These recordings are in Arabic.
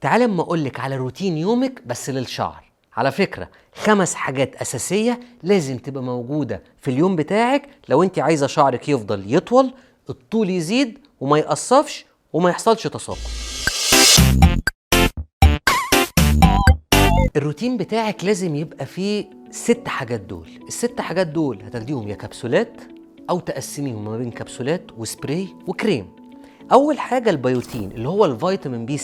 تعال اما اقولك على روتين يومك بس للشعر. على فكرة 5 حاجات أساسية لازم تبقى موجودة في اليوم بتاعك لو انت عايزة شعرك يفضل يطول، الطول يزيد وما يقصفش وما يحصلش تساقط. الروتين بتاعك لازم يبقى فيه 6 حاجات دول. ال6 حاجات دول هتاخديهم يا كبسولات أو تقسميهم ما بين كبسولات وسبراي وكريم. أول حاجة البيوتين اللي هو الفيتامين بي 7،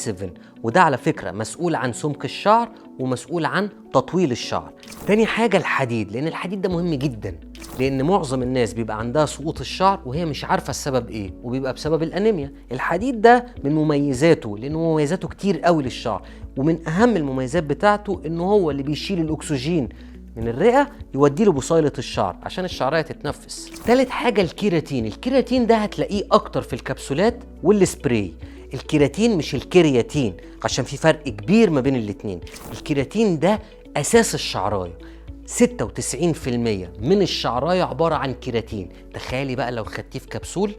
وده على فكرة مسؤول عن سمك الشعر ومسؤول عن تطويل الشعر. تاني حاجة الحديد، لأن الحديد ده مهم جدا، لأن معظم الناس بيبقى عندها سقوط الشعر وهي مش عارفة السبب إيه، وبيبقى بسبب الأنيميا. الحديد ده من مميزاته، لأنه مميزاته كتير قوي للشعر، ومن أهم المميزات بتاعته إنه هو اللي بيشيل الأكسجين من الرئة يودي له بصيلة الشعر عشان الشعرية تتنفس. تالت حاجة الكيراتين. الكيراتين ده هتلاقيه أكتر في الكبسولات والسبراي. الكيراتين مش الكرياتين، عشان في فرق كبير ما بين الاتنين. الكيراتين ده أساس الشعراية، 96% من الشعراية عبارة عن كيراتين. تخيلي بقى لو خدتيه في كبسول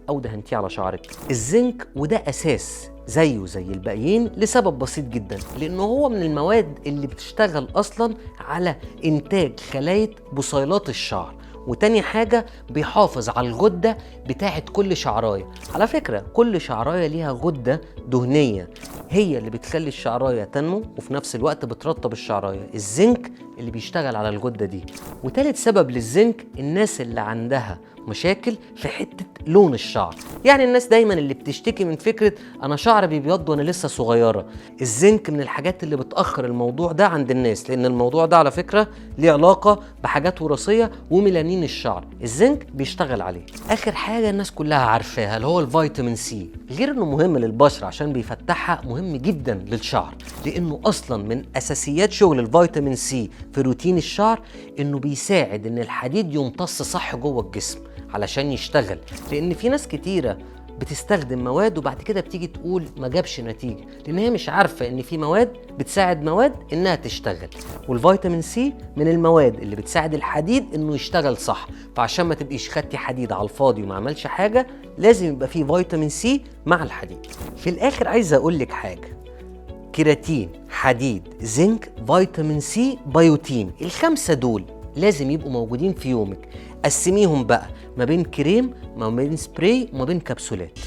أو دهنتيه على شعرك. الزنك، وده أساس زيه زي الباقيين لسبب بسيط جدا، لأنه هو من المواد اللي بتشتغل أصلا على إنتاج خلايا بصيلات الشعر. وتاني حاجة بيحافظ على الغدة بتاعت كل شعراية. على فكرة كل شعراية ليها غدة دهنية هي اللي بتخلي الشعراية تنمو وفي نفس الوقت بترطب الشعراية. الزنك اللي بيشتغل على الغدة دي. وتالت سبب للزنك الناس اللي عندها مشاكل في حتة لون الشعر، يعني الناس دايما اللي بتشتكي من فكرة أنا شعري بيبيض وأنا لسه صغيرة. الزنك من الحاجات اللي بتأخر الموضوع ده عند الناس، لأن الموضوع ده على فكرة ليه علاقة بحاجات وراثية وميلانين الشعر. الزنك بيشتغل عليه. آخر حاجة الناس كلها عارفاها اللي هو الفيتامين سي. غير إنه مهم للبشرة عشان بيفتحها، مهم جدا للشعر، لأنه أصلا من أساسيات شغل الفيتامين سي في روتين الشعر إنه بيساعد إن الحديد يمتص صح جوه الجسم علشان يشتغل. لأن في ناس كتيرة بتستخدم مواد وبعد كده بتيجي تقول ما جابش نتيجة، لأن هي مش عارفة إن في مواد بتساعد مواد إنها تشتغل. والفيتامين سي من المواد اللي بتساعد الحديد إنه يشتغل صح. فعشان ما تبقيش خدتي حديد على الفاضي وما عملش حاجة، لازم يبقى فيه فيتامين سي مع الحديد. في الآخر عايز أقول لك حاجة: كيراتين، حديد، زنك، فيتامين سي، بيوتين. ال5 دول لازم يبقوا موجودين في يومك. قسميهم بقى ما بين كريم، ما بين سبراي، وما بين كبسولات.